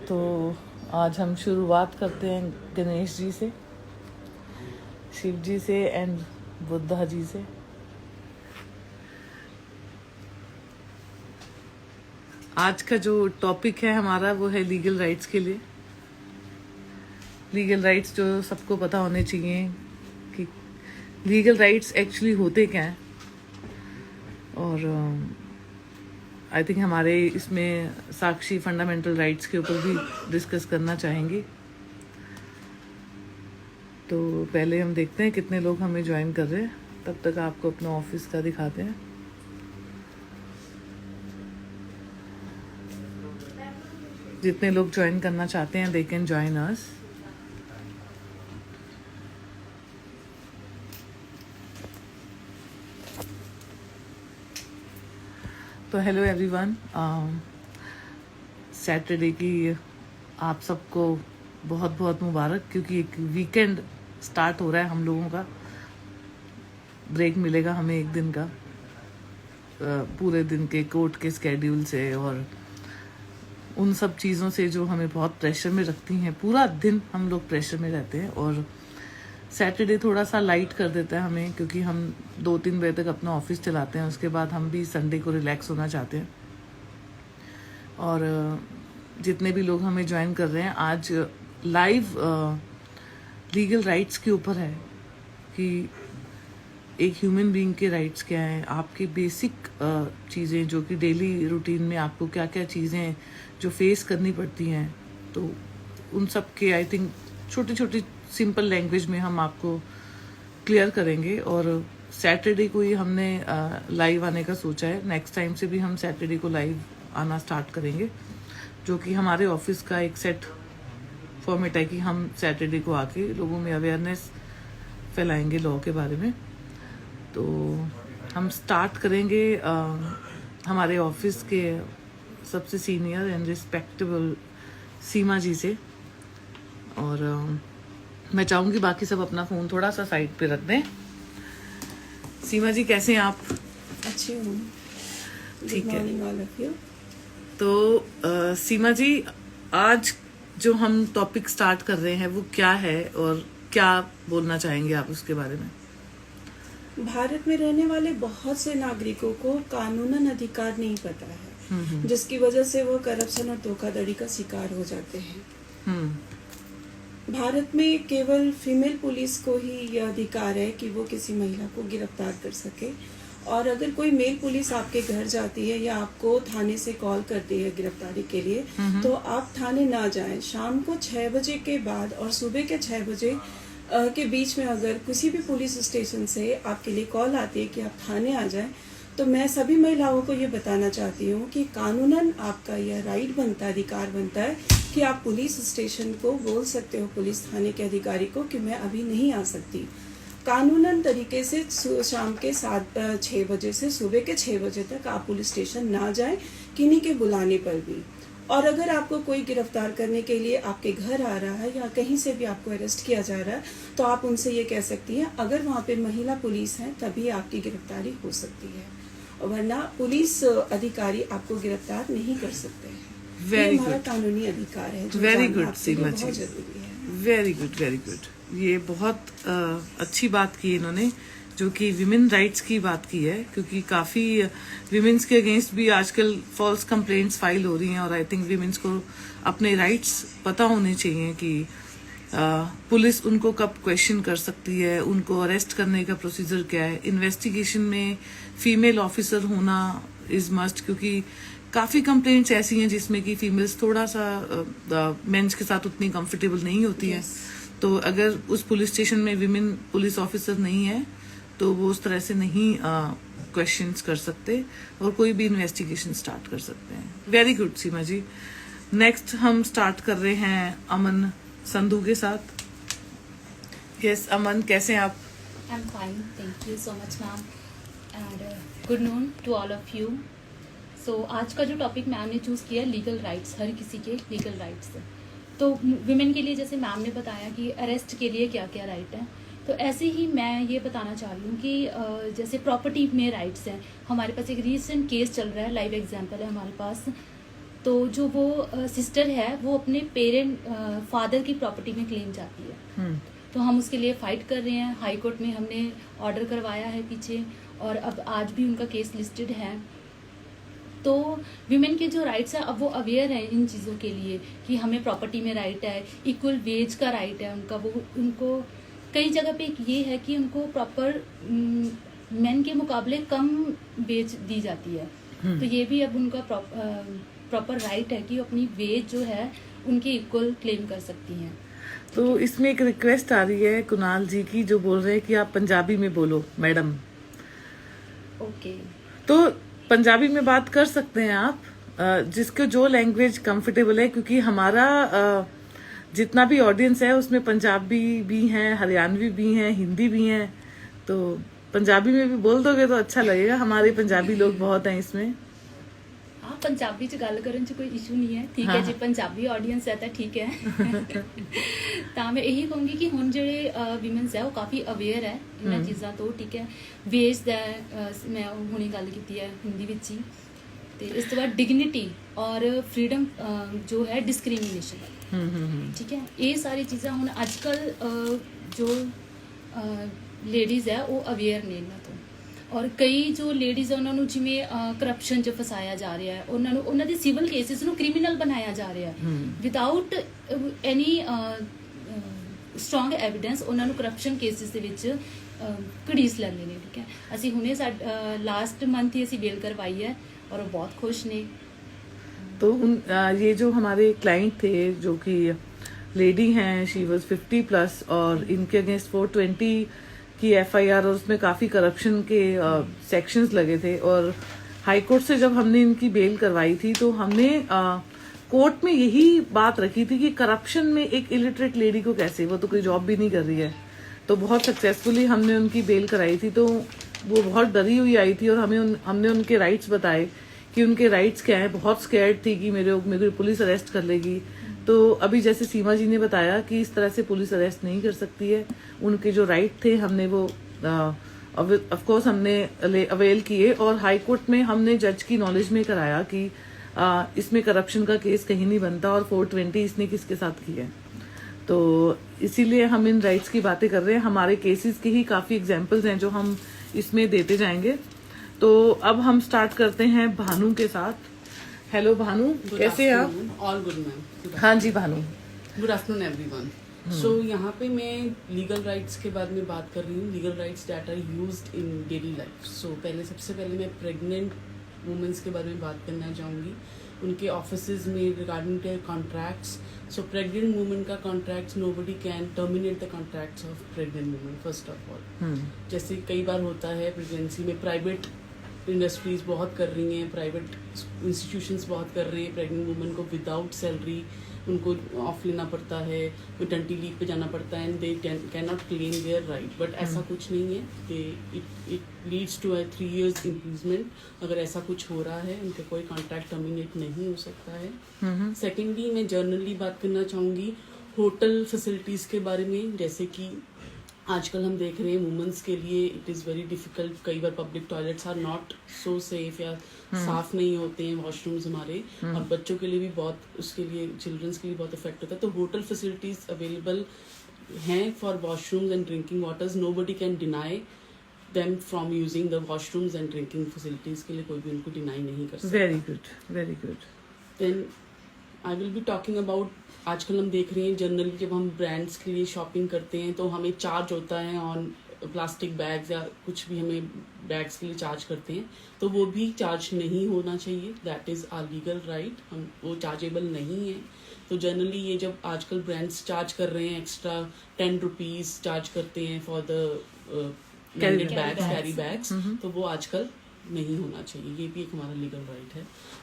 तो आज हम शुरुआत करते हैं गणेश जी से, शिव जी से एंड बुद्धा जी से। आज का जो टॉपिक है हमारा वो है लीगल राइट्स के लिए। लीगल राइट्स जो सबको पता होने चाहिए कि लीगल राइट्स एक्चुअली होते क्या हैं, और आई थिंक हमारे इसमें साक्षी फंडामेंटल राइट्स के ऊपर भी डिस्कस करना चाहेंगे। तो पहले हम देखते हैं कितने लोग हमें ज्वाइन कर रहे हैं, तब तक आपको अपना ऑफिस का दिखाते हैं। जितने लोग ज्वाइन करना चाहते हैं दे कैन ज्वाइन अस। तो हेलो एवरीवन, सैटरडे की आप सबको बहुत बहुत मुबारक, क्योंकि एक वीकेंड स्टार्ट हो रहा है। हम लोगों का ब्रेक मिलेगा हमें एक दिन का, पूरे दिन के कोर्ट के स्केड्यूल से और उन सब चीज़ों से जो हमें बहुत प्रेशर में रखती हैं। पूरा दिन हम लोग प्रेशर में रहते हैं और सैटरडे थोड़ा सा लाइट कर देता है हमें, क्योंकि हम 2-3 बजे तक अपना ऑफिस चलाते हैं। उसके बाद हम भी संडे को रिलैक्स होना चाहते हैं। और जितने भी लोग हमें ज्वाइन कर रहे हैं, आज लाइव लीगल राइट्स के ऊपर है कि एक ह्यूमन बीइंग के राइट्स क्या हैं, आपकी बेसिक चीज़ें जो कि डेली रूटीन में आपको क्या क्या चीज़ें जो फेस करनी पड़ती हैं, तो उन सब के आई थिंक छोटी छोटी सिंपल लैंग्वेज में हम आपको क्लियर करेंगे। और सैटरडे को ही हमने लाइव आने का सोचा है। नेक्स्ट टाइम से भी हम सैटरडे को लाइव आना स्टार्ट करेंगे, जो कि हमारे ऑफिस का एक सेट फॉर्मेट है कि हम सैटरडे को आके लोगों में अवेयरनेस फैलाएंगे लॉ के बारे में। तो हम स्टार्ट करेंगे हमारे ऑफिस के सबसे सीनियर एंड रिस्पेक्टेबल सीमा जी से। और मैं चाहूँगी बाकी सब अपना फ़ोन थोड़ा सा साइड पे रख दें। सीमा जी कैसे हैं आप? अच्छी हूँ, ठीक है। All of you. तो सीमा जी, आज जो हम टॉपिक स्टार्ट कर रहे हैं वो क्या है और क्या बोलना चाहेंगे आप उसके बारे में? भारत में रहने वाले बहुत से नागरिकों को कानूनन अधिकार नहीं पता है, जिसकी वजह से वो करप्शन और धोखाधड़ी का शिकार हो जाते हैं। भारत में केवल फीमेल पुलिस को ही यह अधिकार है कि वो किसी महिला को गिरफ्तार कर सके। और अगर कोई मेल पुलिस आपके घर जाती है या आपको थाने से कॉल करती है गिरफ्तारी के लिए, तो आप थाने ना जाएं। शाम को 6 बजे के बाद और सुबह के 6 बजे के बीच में अगर किसी भी पुलिस स्टेशन से आपके लिए कॉल आती है कि आप थाने आ जाएं, तो मैं सभी महिलाओं को ये बताना चाहती हूँ कि कानूनन आपका यह राइट बनता है, अधिकार बनता है कि आप पुलिस स्टेशन को बोल सकते हो, पुलिस थाने के अधिकारी को, कि मैं अभी नहीं आ सकती। कानूनन तरीके से शाम के 6 बजे से सुबह के 6 बजे तक आप पुलिस स्टेशन ना जाएं, किन्हीं के बुलाने पर भी। और अगर आपको कोई गिरफ्तार करने के लिए आपके घर आ रहा है या कहीं से भी आपको अरेस्ट किया जा रहा है, तो आप उनसे ये कह सकती हैं, अगर वहाँ पे महिला पुलिस है तभी आपकी गिरफ्तारी हो सकती है, वरना पुलिस अधिकारी आपको गिरफ्तार नहीं कर सकते हैं। वेरी हमारा गुड, कानूनी अधिकार है, जो वेरी जानना गुड आपके लिए सीमा बहुत जी, जरूरी है। Very good, very good. ये बहुत अच्छी बात की इन्होंने, जो कि विमेन राइट्स की बात की है, क्योंकि काफ़ी विमेन्स के अगेंस्ट भी आजकल फॉल्स कंप्लेंट्स फाइल हो रही हैं। और आई थिंक विमेन्स को अपने राइट्स पता होने चाहिए कि पुलिस उनको कब क्वेश्चन कर सकती है, उनको अरेस्ट करने का प्रोसीजर क्या है। इन्वेस्टिगेशन में फीमेल ऑफिसर होना इज मस्ट, क्योंकि काफ़ी कंप्लेंट्स ऐसी हैं जिसमें कि फीमेल्स थोड़ा सा मेंस के साथ उतनी कंफर्टेबल नहीं होती हैं। तो अगर उस पुलिस स्टेशन में विमेन पुलिस ऑफिसर नहीं है तो वो उस तरह से नहीं क्वेश्चंस कर सकते और कोई भी इन्वेस्टिगेशन स्टार्ट कर सकते हैं। वेरी गुड सीमा जी। नेक्स्ट हम स्टार्ट कर रहे हैं अमन संधू के साथ। यस अमन, कैसे हैं आप? I'm fine, thank you so much ma'am and good noon to all of you. So आज का जो टॉपिक मैम ने चूज़ किया है लीगल राइट्स, हर किसी के लीगल राइट्स। तो विमेन के लिए जैसे मैम ने बताया कि अरेस्ट के लिए क्या क्या राइट है, तो ऐसे ही मैं ये बताना चाह रही हूँ कि जैसे प्रॉपर्टी में राइट्स हैं। हमारे पास एक रीसेंट केस चल रहा है, लाइव एग्जांपल है हमारे पास। तो जो वो सिस्टर है वो अपने फादर की प्रॉपर्टी में क्लेम चाहती है। तो हम उसके लिए फाइट कर रहे हैं, हाई कोर्ट में हमने ऑर्डर करवाया है पीछे, और अब आज भी उनका केस लिस्टेड है। तो विमेन के जो राइट्स है, अब वो अवेयर है इन चीज़ों के लिए कि हमें प्रॉपर्टी में राइट है, इक्वल वेज का राइट है उनका। वो उनको कई जगह पे एक ये है कि उनको प्रॉपर मेन के मुकाबले कम वेज दी जाती है। तो ये भी अब उनका प्रॉपर राइट है कि अपनी वेज जो है उनकी इक्वल क्लेम कर सकती हैं। तो इसमें एक रिक्वेस्ट आ रही है कुणाल जी की, जो बोल रहे हैं कि आप पंजाबी में बोलो मैडम। ओके, तो पंजाबी में बात कर सकते हैं आप, जिसको जो लैंग्वेज कंफर्टेबल है, क्योंकि हमारा जितना भी ऑडियंस है उसमें पंजाबी भी हैं, हरियाणवी भी हैं, हिंदी भी हैं। तो पंजाबी में भी बोल दोगे तो अच्छा लगेगा, हमारे पंजाबी लोग बहुत हैं इसमें। हाँ, पंजाबी च गल करन च कोई इशू नहीं है, ठीक है जी। पंजाबी ऑडियंस है तो ठीक है। ਤਾਂ ਮੈਂ ਇਹੀ ਕਹੂੰਗੀ ਕਿ ਹੁਣ ਜਿਹੜੇ ਵਿਮਨਸ ਹੈ ਉਹ ਕਾਫੀ ਅਵੇਅਰ ਹੈ ਇਹਨਾਂ ਚੀਜ਼ਾਂ ਤੋਂ, ਠੀਕ ਹੈ। ਵੇਜ ਦਾ ਮੈਂ ਹੁਣੀ ਗੱਲ ਕੀਤੀ ਹੈ ਹਿੰਦੀ ਵਿੱਚ ਹੀ। ਤੇ ਇਸ ਤੋਂ ਬਾਅਦ ਡਿਗਨਿਟੀ ਔਰ ਫਰੀडम ਜੋ ਹੈ ਡਿਸਕ੍ਰਿਮੀਨੇਸ਼ਨ, ਠੀਕ ਹੈ। ਇਹ ਸਾਰੀ ਚੀਜ਼ਾਂ ਹੁਣ ਅੱਜ ਕੱਲ ਜੋ ਲੇਡੀਜ਼ ਹੈ ਉਹ ਅਵੇਅਰ ਨੇ ਇਹਨਾਂ ਤੋਂ। ਔਰ ਕਈ ਜੋ ਲੇਡੀਜ਼ ਉਹਨਾਂ ਨੂੰ ਜਿਵੇਂ ਕਰਪਸ਼ਨ 'ਚ ਫਸਾਇਆ ਜਾ ਰਿਹਾ ਹੈ, ਉਹਨਾਂ ਨੂੰ ਉਹਨਾਂ ਦੇ ਸਿਵਲ ਕੇਸਿਸ ਨੂੰ ਕ੍ਰਿਮੀਨਲ ਬਣਾਇਆ ਜਾ ਰਿਹਾ ਵਿਦਆਊਟ ਐਨੀ ਸਟਰੋਂਗ ਐਵੀਡੈਂਸ। ਉਹਨਾਂ ਨੂੰ ਕਰਪਸ਼ਨ ਕੇਸਿਸ ਦੇ ਵਿੱਚ ਘੜੀਸ ਲੈਂਦੇ ਨੇ, ਠੀਕ ਹੈ। ਅਸੀਂ ਹੁਣੇ ਲਾਸਟ ਮੰਥ ਹੀ ਅਸੀਂ ਬੇਲ ਕਰਵਾਈ ਹੈ और वो बहुत खुश ने। तो ये जो हमारे क्लाइंट थे जो कि लेडी हैं, शी वाज 50+ और इनके अगेंस्ट 420 की FIR और उसमें काफी करप्शन के सेक्शंस लगे थे। और हाई कोर्ट से जब हमने इनकी बेल करवाई थी तो हमने कोर्ट में यही बात रखी थी कि करप्शन में एक इलिटरेट लेडी को कैसे, वो तो कोई जॉब भी नहीं कर रही है। तो बहुत सक्सेसफुली हमने उनकी बेल कराई थी। तो वो बहुत डरी हुई आई थी और हमने उनके राइट्स बताए कि उनके राइट्स क्या है। बहुत स्कैर्ड थी कि मेरे पुलिस अरेस्ट कर लेगी। तो अभी जैसे सीमा जी ने बताया कि इस तरह से पुलिस अरेस्ट नहीं कर सकती है। उनके जो राइट थे हमने वो ऑफ कोर्स हमने अवेल किए और हाई कोर्ट में हमने जज की नॉलेज में कराया कि इसमें करप्शन का केस कहीं नहीं बनता और 420 इसने किसके साथ किया है। तो इसीलिए हम इन राइट्स की बातें कर रहे हैं। हमारे केसेस के ही काफी एग्जाम्पल्स हैं जो हम इसमें देते जाएंगे। तो अब हम स्टार्ट करते हैं भानु के साथ। हेलो भानु, कैसे हैं आप? All good ma'am. हाँ जी Bhanu. Good afternoon everyone. So यहाँ पे मैं लीगल राइट्स के बारे में बात कर रही हूँ, legal rights that are used in daily life. So सबसे पहले मैं प्रेग्नेंट वुमेन्स के बारे में बात करना चाहूँगी, उनके ऑफिसेज में regarding their contracts. So pregnant women का contracts, nobody can terminate the contracts of pregnant women first of all. जैसे कई बार होता है प्रेगनेंसी में प्राइवेट इंडस्ट्रीज बहुत कर रही हैं, प्राइवेट इंस्टीट्यूशंस बहुत कर रहे हैं, प्रेग्नेंट वुमेन को विदाउट सैलरी उनको ऑफ लेना पड़ता है, मैटरनिटी लीव पे जाना पड़ता है and they can not claim their right. But ऐसा कुछ नहीं है, it leads to 3 years improvement. अगर ऐसा कुछ हो रहा है उनका कोई कॉन्ट्रैक्ट टर्मिनेट नहीं हो सकता है। सेकेंडली मैं जनरली बात करना चाहूँगी होटल फैसिलिटीज़ के बारे में। जैसे कि आजकल हम देख रहे हैं वुमेन्स के लिए इट इज़ वेरी डिफिकल्ट, कई बार public toilets are not so safe या साफ नहीं होते हैं वॉशरूम्स हमारे, और बच्चों के लिए भी बहुत, उसके लिए चिल्ड्रंस के लिए बहुत इफेक्ट होता है। तो होटल फैसिलिटीज अवेलेबल हैं for washrooms and drinking waters, nobody can deny them from using the washrooms and drinking facilities के लिए कोई भी उनको डिनाई नहीं कर सकता। Very good, very good. Then I will be talking about, आजकल हम देख रहे हैं जनरली जब हम ब्रांड्स के लिए शॉपिंग करते हैं तो हमें चार्ज होता है ऑन प्लास्टिक बैग्स या कुछ भी हमें बैग्स के लिए चार्ज करते हैं, तो वो भी चार्ज नहीं होना चाहिए। That is our legal right, हम वो चार्जेबल नहीं है। तो जनरली ये जब आजकल ब्रांड्स चार्ज कर रहे हैं एक्स्ट्रा 10 रुपीज़ चार्ज करते हैं फॉर द कैरी बैग्स, तो वो आजकल नहीं होना चाहिए। ये भी एक हमारा लीगल राइट है।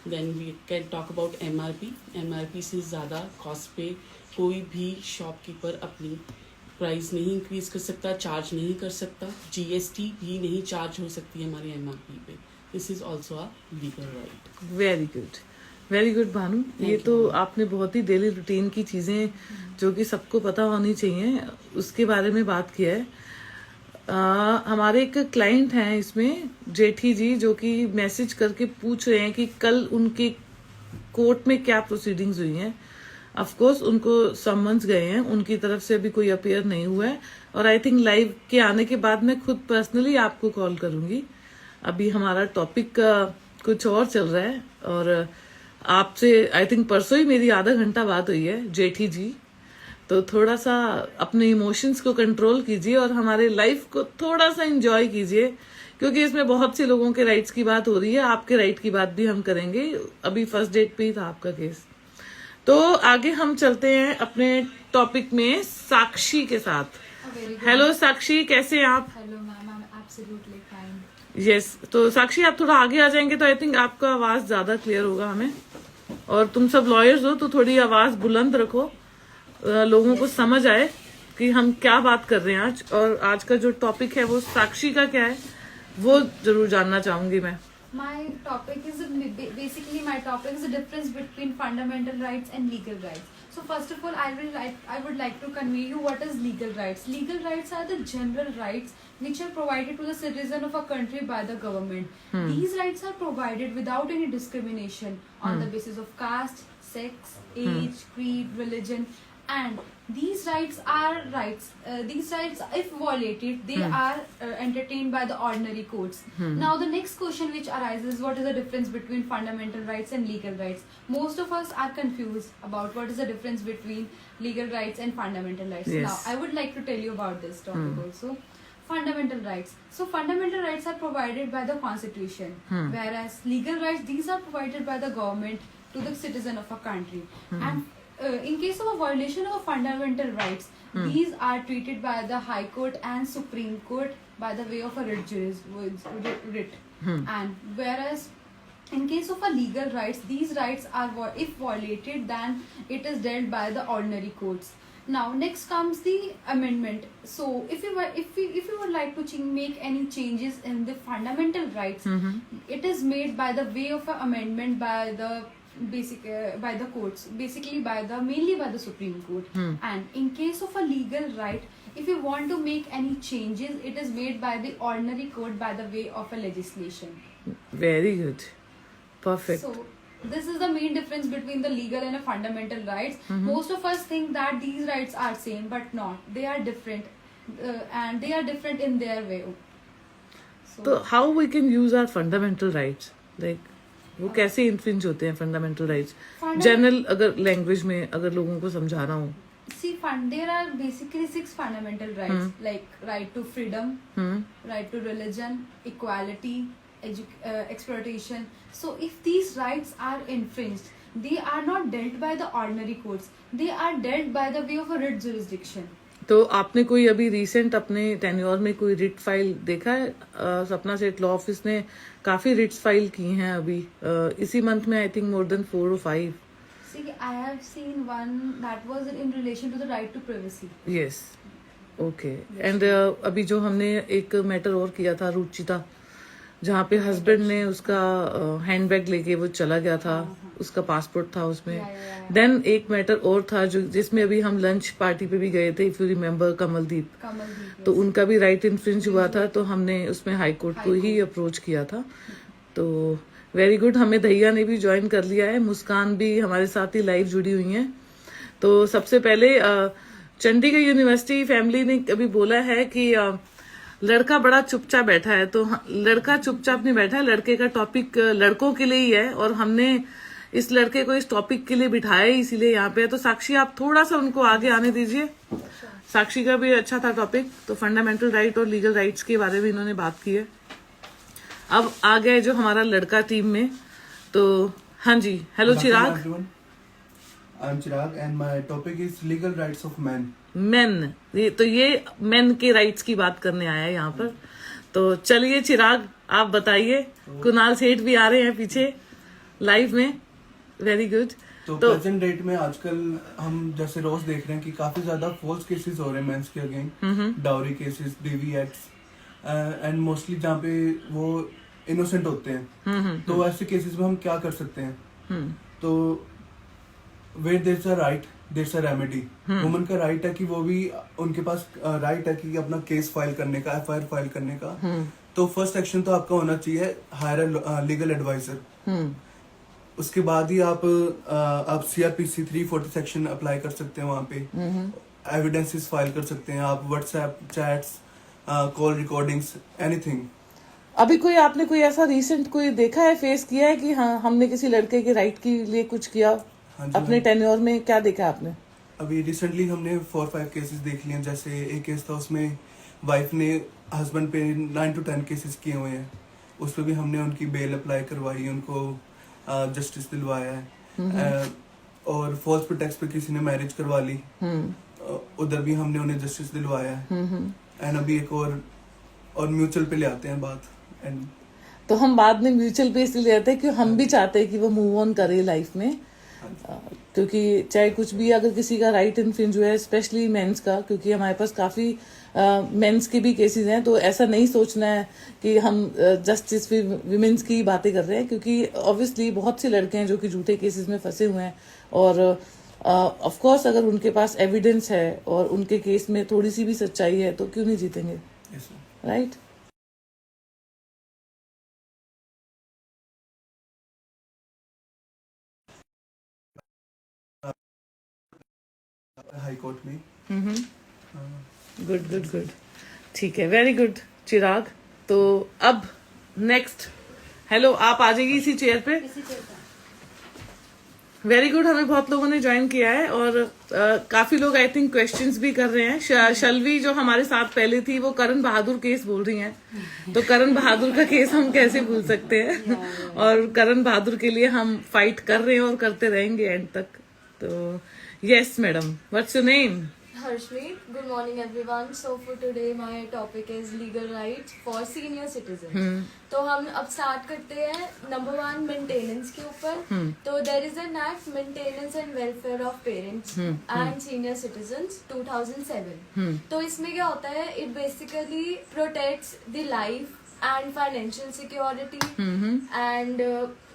Then we can talk about MRP से ज़्यादा कॉस्ट पे कोई भी शॉपकीपर अपनी प्राइस नहीं इंक्रीज कर सकता, चार्ज नहीं कर सकता। GST भी नहीं चार्ज हो सकती है हमारे MRP पे। This is also a legal right. Very good, very good Bhanu. ये तो आपने बहुत ही डेली रूटीन की चीजें जो कि सबको पता होनी चाहिए उसके बारे में बात किया है। हमारे एक क्लाइंट हैं इसमें जेठी जी, जो कि मैसेज करके पूछ रहे हैं कि कल उनके कोर्ट में क्या प्रोसीडिंग्स हुई हैं। ऑफ कोर्स उनको समन्स गए हैं, उनकी तरफ से अभी कोई अपियर नहीं हुआ है, और आई थिंक लाइव के आने के बाद मैं खुद पर्सनली आपको कॉल करूंगी। अभी हमारा टॉपिक कुछ और चल रहा है, और आपसे आई थिंक परसों ही मेरी आधा घंटा बात हुई है जेठी जी, तो थोड़ा सा अपने इमोशंस को कंट्रोल कीजिए और हमारे लाइफ को थोड़ा सा एंजॉय कीजिए, क्योंकि इसमें बहुत से लोगों के राइट्स की बात हो रही है। आपके राइट की बात भी हम करेंगे। अभी फर्स्ट डेट पे ही था आपका केस। तो आगे हम चलते हैं अपने टॉपिक में साक्षी के साथ। हेलो साक्षी, कैसे हैं आप? Hello ma'am, I am absolutely fine. Yes, तो साक्षी आप थोड़ा आगे आ जाएंगे तो आई थिंक आपका आवाज ज्यादा क्लियर होगा हमें, और तुम सब लॉयर्स हो तो थोड़ी आवाज बुलंद रखो, लोगों को समझ आए कि हम क्या बात कर रहे हैं आज, और आज का जो टॉपिक है वो साक्षी का क्या है वो जरूर जानना चाहूंगी मैं। My topic is basically the difference between fundamental rights and legal rights. So first of all, I would like to convey you what is legal rights. Legal rights are the general rights which are provided to the citizen of a country by the government. These rights are provided without any discrimination on the basis of caste, sex, age, creed, religion, and these rights are rights. These rights, if violated, they are entertained by the ordinary courts. Now, the next question which arises: what is the difference between fundamental rights and legal rights? Most of us are confused about what is the difference between legal rights and fundamental rights. Yes. Now, I would like to tell you about this topic also. Fundamental rights. So, fundamental rights are provided by the Constitution, whereas legal rights, these are provided by the government to the citizen of a country. And in case of a violation of fundamental rights, these are treated by the High Court and Supreme Court by the way of a writ. And whereas in case of a legal rights, these rights are, if violated, then it is dealt by the ordinary courts. Now next comes the amendment. So if you would like to make any changes in the fundamental rights, it is made by the way of an amendment by the by the courts, basically mainly by the Supreme Court. And in case of a legal right, if you want to make any changes, it is made by the ordinary court by the way of a legislation. Very good, perfect. So this is the main difference between the legal and a fundamental rights. Most of us think that these rights are same, but not. They are different, and they are different in their way. So how we can use our fundamental rights? Like वो कैसे infringe होते हैं fundamental rights? General अगर language में अगर लोगों को समझाना हो। See, there are basically 6 fundamental rights, like right to freedom, right to religion, equality, exploitation. So if these rights are infringed, they are not dealt by the ordinary courts. They are dealt by the way of a writ jurisdiction. तो आपने कोई अभी recent अपने tenure में कोई writ file देखा है? सपना सेठ लॉ ऑफिस ने काफी रिट्स फाइल की हैं अभी इसी मंथ में, I think more than 4 or 5. See, I have seen one that was in relation to the right to privacy. Yes, okay. And अभी जो हमने एक मैटर और किया था रुचिता, जहाँ पे हस्बैंड ने उसका हैंडबैग लेके वो चला गया था, उसका पासपोर्ट था उसमें। देन एक मैटर और था जो जिसमें अभी हम लंच पार्टी पे भी गए थे, इफ यू रिमेम्बर, कमलदीप, तो उनका भी राइट इन्फ्रिंज हुआ था, तो हमने उसमें हाई कोर्ट को ही अप्रोच किया था। तो वेरी गुड, हमें दहिया ने भी ज्वाइन कर लिया है, मुस्कान भी हमारे साथ ही लाइव जुड़ी हुई है। तो सबसे पहले चंडीगढ़ यूनिवर्सिटी फैमिली ने अभी बोला है कि लड़का बड़ा चुपचाप बैठा है, तो लड़का चुपचाप नहीं बैठा है, लड़के का टॉपिक लड़कों के लिए ही है, और हमने इस लड़के को इस टॉपिक के लिए बिठाया ही इसीलिए यहाँ पे है। तो साक्षी आप थोड़ा सा उनको आगे आने दीजिए। साक्षी का भी अच्छा था टॉपिक, तो फंडामेंटल राइट और लीगल राइट्स के बारे में इन्होंने बात की है। अब आ गए जो हमारा लड़का टीम में, तो हाँ जी, hello Chirag. I am Chirag and my topic is legal rights of men. Main, ये मेन के राइट्स की बात करने आया है यहाँ पर। तो चलिए चिराग आप बताइए, कुणाल सेठ भी आ रहे हैं पीछे लाइव में। Very good. तो प्रेजेंट डेट में आजकल हम जैसे रोज देख रहे हैं कि काफी ज्यादा फॉल्स केसेस हो रहे हैं मेंस के against, dowry cases, DV acts, and mostly जहाँ पे वो इनोसेंट होते हैं। तो ऐसे केसेस में हम क्या कर सकते हैं? तो where there is a right there is a remedy. Woman का राइट है कि वो भी, उनके पास राइट है कि अपना केस फाइल करने का, एफआईआर फाइल करने का। तो फर्स्ट एक्शन तो आपका होना चाहिए हायर लीगल एडवाइजर। उसके बाद ही आप CRPC 340 सेक्शन अप्लाई कर सकते हैं वहाँ पे, एविडेंसेस फाइल कर सकते हैं आप, WhatsApp chats, call recordings, anything. अभी कोई आपने कोई ऐसा रिसेंट कोई देखा है, फेस किया है कि हाँ हमने किसी लड़के के राइट के लिए कुछ किया? हाँ जी, अपने टेन्योर में क्या देखा आपने? अभी रिसेंटली हमने 4-5 केसेस देख लिए हैं। जैसे एक केस था, उसमें वाइफ ने हस्बैंड पे 9 to 10 केसेस किए हुए हैं। उस पर भी हमने उनकी बेल अप्लाई करवाई, उनको जस्टिस दिलवाया है। और फॉल्स प्रिटेक्स्ट पे किसी ने मैरिज करवा ली, उधर भी हमने उन्हें जस्टिस दिलवाया है। एंड अभी एक और म्यूचुअल पे ले आते हैं बात। एंड तो हम बाद में म्यूचुअल पे इसलिए आते हैं कि हम भी चाहते हैं कि वो मूव ऑन करे लाइफ में, क्योंकि चाहे कुछ भी अगर किसी का राइट इन्फ्रिंज हुआ है, स्पेशली मेंस का, क्योंकि हमारे पास काफी मेंस के भी केसेस हैं, तो ऐसा नहीं सोचना है कि हम जस्टिस विमेंस की बातें कर रहे हैं, क्योंकि ऑब्वियसली बहुत से लड़के हैं जो कि झूठे केसेस में फंसे हुए हैं। और ऑफ कोर्स अगर उनके पास एविडेंस है और उनके केस में थोड़ी सी भी सच्चाई है तो क्यों नहीं जीतेंगे, राइट? हाई कोर्ट में। गुड गुड गुड, ठीक है, वेरी गुड चिराग। तो अब नेक्स्ट, हेलो, आप आ जाइए इसी चेयर पे। वेरी गुड, हमें बहुत लोगों ने ज्वाइन किया है और काफी लोग आई थिंक क्वेश्चंस भी कर रहे हैं। शल्वी जो हमारे साथ पहले थी वो करण बहादुर केस बोल रही हैं, तो करण बहादुर का केस हम कैसे भूल सकते हैं? और करण बहादुर के लिए हम फाइट कर रहे हैं और करते रहेंगे एंड तक। तो yes madam, what's your name? Harshmeet, good morning everyone. So for today my topic is legal rights for senior citizens. तो हम अब स्टार्ट करते हैं नंबर 1 मेंटेनेंस के ऊपर। तो there is an act maintenance and welfare of parents and senior citizens 2007। तो इसमें क्या होता है, it basically protects the life and financial security and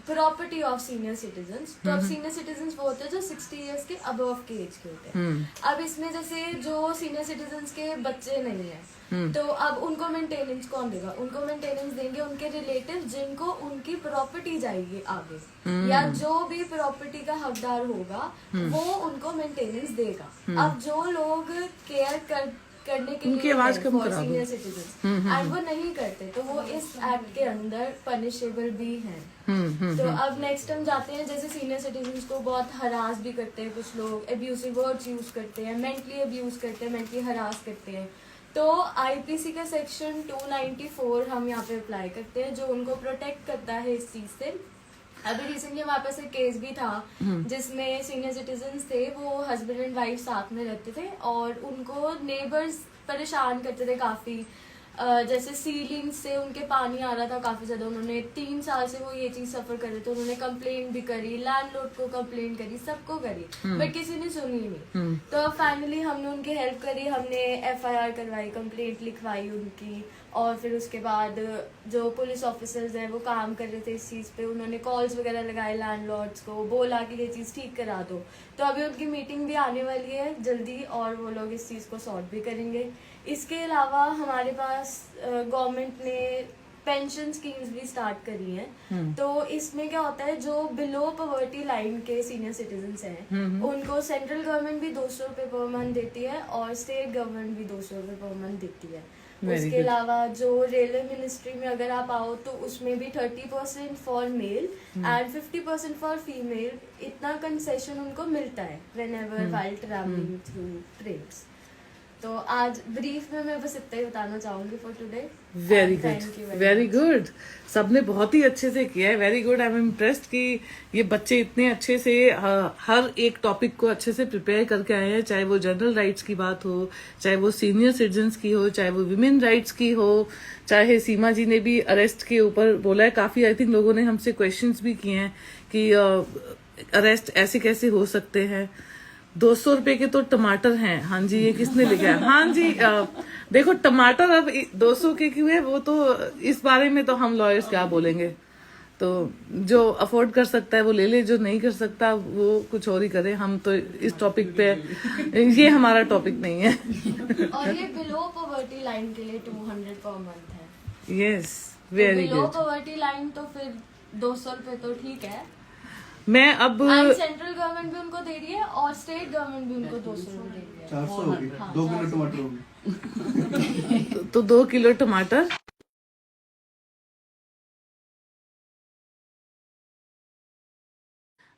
property of senior citizens. तो अब सीनियर सिटीजन्स वो होते हैं जो 60 इयर्स के अबव के एज के होते हैं। अब इसमें जैसे जो सीनियर सिटीजन्स के बच्चे नहीं है, तो अब उनको मेंटेनेंस कौन देगा? उनको मेंटेनेंस देंगे उनके रिलेटिव जिनको उनकी प्रॉपर्टी जाएगी आगे, या जो भी प्रॉपर्टी का हकदार होगा वो उनको मेंटेनेंस देगा। अब जो लोग केयर करने के लिए सीनियर सिटीजन एंड वो नहीं करते, तो वो इस एक्ट के अंदर पनिशेबल भी हैं। तो अब नेक्स्ट हम जाते हैं, जैसे सीनियर सिटीजन को बहुत हरास भी करते हैं कुछ लोग, एब्यूसिव वर्ड्स यूज करते हैं, मेंटली अब्यूज करते हैं, मेंटली हरास करते हैं। तो आईपीसी का सेक्शन 294 हम यहाँ पे अप्लाई करते हैं, जो उनको प्रोटेक्ट करता है इस चीज से। अभी रिसेंटली हमारे पास एक केस भी था जिसमें सीनियर सिटीजन्स थे, वो हस्बैंड एंड वाइफ साथ में रहते थे और उनको नेबर्स परेशान करते थे काफी। जैसे सीलिंग से उनके पानी आ रहा था काफी ज्यादा, उन्होंने 3 साल से वो ये चीज सफर कर रहे थे। उन्होंने कंप्लेन भी करी, लैंडलॉर्ड को कंप्लेन करी, सबको करी, बट किसी ने सुनी नहीं। तो फाइनली हमने उनकी हेल्प करी, हमने FIR करवाई, कंप्लेंट लिखवाई उनकी, और फिर उसके बाद जो पुलिस ऑफिसर्स हैं वो काम कर रहे थे इस चीज़ पे, उन्होंने कॉल्स वगैरह लगाए लैंडलॉर्ड्स को, बोला कि ये चीज़ ठीक करा दो। तो अभी उनकी मीटिंग भी आने वाली है जल्दी और वो लोग इस चीज़ को सॉर्ट भी करेंगे। इसके अलावा हमारे पास गवर्नमेंट ने पेंशन स्कीम्स भी स्टार्ट करी हैं। तो इसमें क्या होता है, जो बिलो पॉवर्टी लाइन के सीनियर सिटीजन्स हैं उनको सेंट्रल गवर्नमेंट भी 200 रुपये पर मंथ देती है और स्टेट गवर्नमेंट भी 200 रुपये पर मंथ देती है। उसके अलावा जो रेलवे मिनिस्ट्री में अगर आप आओ तो उसमें भी 30% for male and 50% for female, इतना कंसेशन उनको मिलता है when ever while travelling through trains. तो आज ब्रीफ में मैं बस इतना ही बताना चाहूंगी for today. Very good, very good, सबने बहुत ही अच्छे से किया है, very good. I am impressed कि ये बच्चे इतने अच्छे से हर एक टॉपिक को अच्छे से प्रिपेयर करके आए हैं, चाहे वो जनरल राइट्स की बात हो, चाहे वो सीनियर सिटीजन्स की हो, चाहे वो विमेन राइट्स की हो, चाहे सीमा जी ने भी अरेस्ट के ऊपर बोला है। काफी आई थिंक लोगों ने हमसे क्वेश्चंस भी किए हैं कि अरेस्ट ऐसे कैसे हो सकते हैं। 200 रुपए के तो टमाटर हैं। हाँ जी, ये किसने लिखा है? हाँ जी, देखो टमाटर अब 200 के क्यों है, वो तो इस बारे में तो हम लॉयर्स क्या बोलेंगे। तो जो अफोर्ड कर सकता है वो ले ले, जो नहीं कर सकता वो कुछ और ही करे। हम तो इस टॉपिक पे, ये हमारा टॉपिक नहीं है। और ये बिलो पॉवर्टी लाइन के लिए 200 पर मंथ है। Yes, very below good. Poverty line तो फिर 200 रुपये तो ठीक है। मैं अब एंड सेंट्रल गवर्नमेंट भी उनको दे रही है और स्टेट गवर्नमेंट भी उनको 200 दे रही है। 400 होगी, 2 किलो टमाटर होगी। तो 2 किलो टमाटर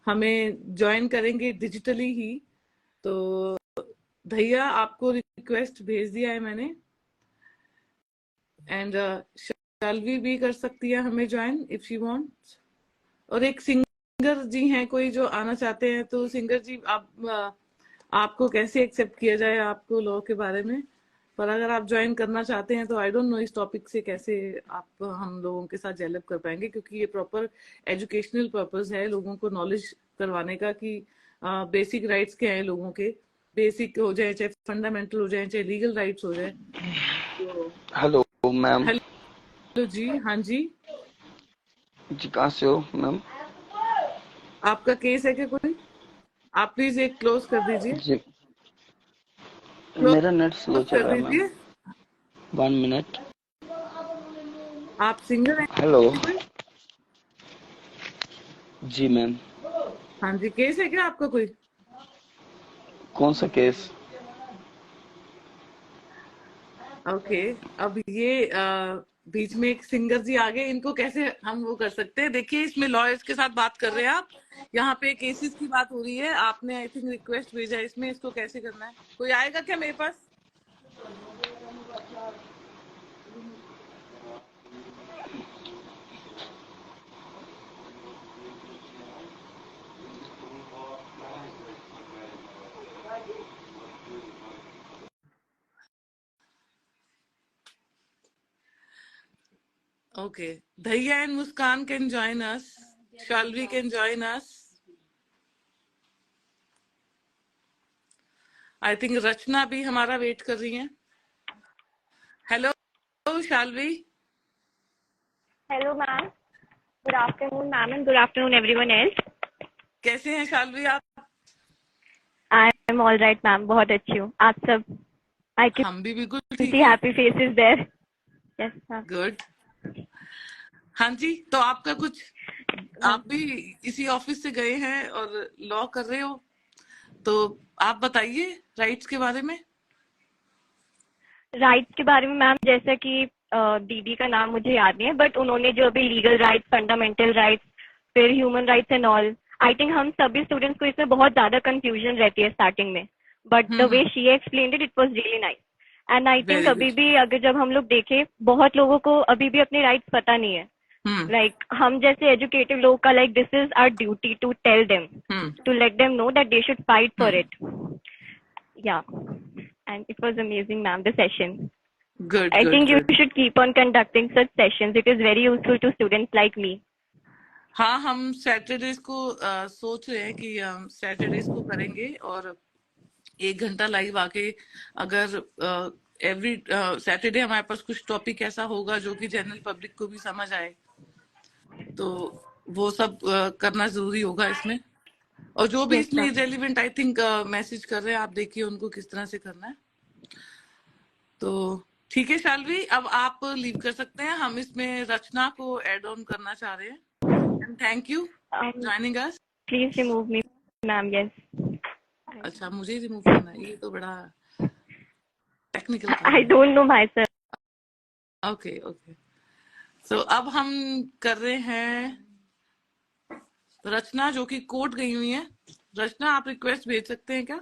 हमें ज्वाइन करेंगे डिजिटली ही। तो भैया आपको रिक्वेस्ट भेज दिया है मैंने, एंड शाल्वी भी कर सकती है हमें ज्वाइन इफ शी वांट्स। और एक सिंगर जी हैं कोई जो आना चाहते हैं, तो सिंगर जी आप आपको कैसे एक्सेप्ट किया जाए आपको लॉ के बारे में, पर अगर आप ज्वाइन करना चाहते हैं तो आई डोंट नो इस टॉपिक से कैसे आप हम लोगों के साथ डेवलप कर पाएंगे, क्योंकि ये प्रॉपर एजुकेशनल पर्पस है लोगों को नॉलेज करवाने का कि बेसिक राइट्स क्या है लोगों के, बेसिक हो जाए चाहे फंडामेंटल हो जाए चाहे लीगल राइट्स हो जाए। तो हेलो मैम। हेलो जी, हाँ जी, जी कहाँ से हो मैम? आपका केस है क्या कोई? आप प्लीज एक क्लोज कर दीजिए, जी क्लोज मेरा नेट स्लो चल कर रहा है मैम। दीजिए। 1 मिनट। आप सिंगर हैं हेलो। कोई? जी मैम। हाँ जी, केस है क्या आपका कोई? कौन सा केस? ओके, अब ये बीच में एक सिंगर जी आ गए, इनको कैसे हम वो कर सकते हैं? देखिए इसमें लॉयर्स के साथ बात कर रहे हैं आप, यहाँ पे केसेस की बात हो रही है, आपने आई थिंक रिक्वेस्ट भेजा है, इसमें इसको कैसे करना है? कोई आएगा क्या मेरे पास? Okay, Dhaiya and Muskan can join us. Shalvi can join us. I think Rachna भी हमारा वेट कर रही हैं. Hello, Shalvi. Hello, ma'am. Good afternoon, ma'am, and good afternoon, everyone else. कैसे हैं शाल्वी आप? I am all right, ma'am. बहुत अच्छी हूँ. आप सब? I can हम भी बिल्कुल ठीक see हैं. happy faces there. Yes, ma'am. Good. हाँ जी, तो आपका कुछ, आप भी इसी ऑफिस से गए हैं और लॉ कर रहे हो, तो आप बताइए राइट्स के बारे में. राइट्स के बारे में मैम, जैसा कि दीदी का नाम मुझे याद नहीं है, बट उन्होंने जो अभी लीगल राइट्स, फंडामेंटल राइट्स, फिर human rights and all, I think हम सभी स्टूडेंट्स को इसमें बहुत ज्यादा कंफ्यूजन रहती है स्टार्टिंग में, but the way she explained it was really nice. And I think Very अभी good. भी अगर जब हम लोग देखें, बहुत लोगों को अभी भी अपने राइट्स पता नहीं है. Like हम जैसे एजुकेटेड लोग का, like this is our duty to tell them, to let them know that they should fight for it. Yeah, and it was amazing, ma'am, the session. Good, I good, think you good. should keep on conducting such sessions. It is very useful to students like me. हाँ, हम Saturdays को सोच रहे हैं कि Saturdays को करेंगे, और 1 घंटा लाइव आके अगर एवरी सैटरडे हमारे पास कुछ टॉपिक ऐसा होगा जो कि जनरल पब्लिक को भी समझ आए, तो वो सब करना जरूरी होगा इसमें. और जो भी Yes, इसमें ma'am. Relevant I think message कर रहे हैं, आप देखिए उनको किस तरह से करना है. तो ठीक है शाल्वी, अब आप लीव कर सकते हैं. हम इसमें रचना को ऐड ऑन करना चाह रहे हैं. And thank you joining us. Please remove me, ma'am. Yes. अच्छा, मुझे रिमूव करना है, ये तो बड़ा टेक्निकल काम I है. don't know myself. Okay okay, so अब हम कर रहे हैं रचना, जो कि कोर्ट गई हुई है. रचना, आप रिक्वेस्ट भेज सकते हैं क्या?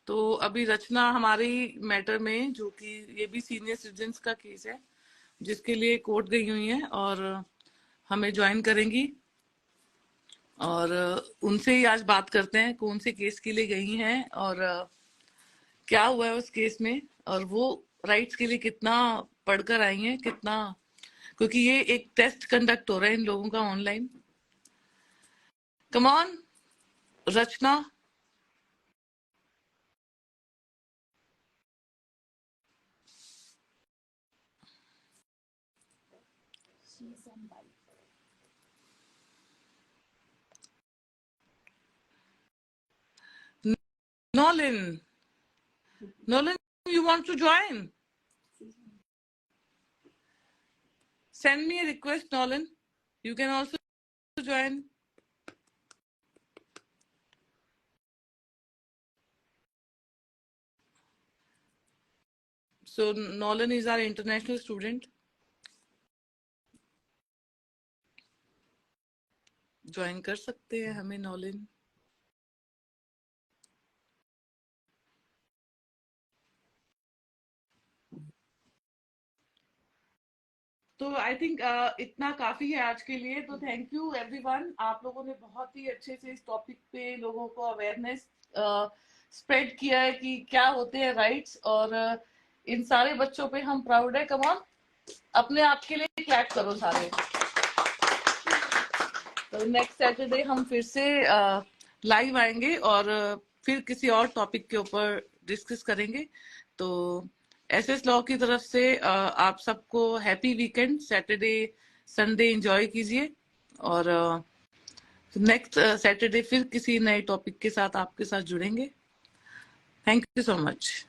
तो अभी रचना हमारी मैटर में, जो कि ये भी सीनियर सिटीजन्स का केस है जिसके लिए कोर्ट गई हुई है, और हमें ज्वाइन करेंगी, और उनसे ही आज बात करते हैं कौन से केस के लिए गई हैं और क्या हुआ है उस केस में, और वो राइट्स के लिए कितना पढ़कर आई हैं, कितना, क्योंकि ये एक टेस्ट कंडक्ट हो रहा है इन लोगों का online. Come on Rachna. Nolan, Nolan, you want to join? Send me a request, Nolan. You can also join. So Nolan is our international student. Join कर सकते हैं हमें नॉलिन. तो आई थिंक इतना काफी है आज के लिए. तो थैंक यू एवरीवन. आप लोगों ने बहुत ही अच्छे से इस टॉपिक पे लोगों को अवेयरनेस स्प्रेड किया है कि क्या होते हैं राइट्स. और इन सारे बच्चों पे हम प्राउड है. कम ऑन, अपने आप के लिए क्लैप करो सारे. तो नेक्स्ट सैटरडे हम फिर से लाइव आएंगे और फिर किसी और टॉपिक के ऊपर डिस्कस करेंगे. तो एसएस लॉ की तरफ से आप सबको happy weekend. Saturday Sunday enjoy कीजिए और नेक्स्ट सैटरडे फिर किसी नए टॉपिक के साथ आपके साथ जुड़ेंगे. Thank you so much.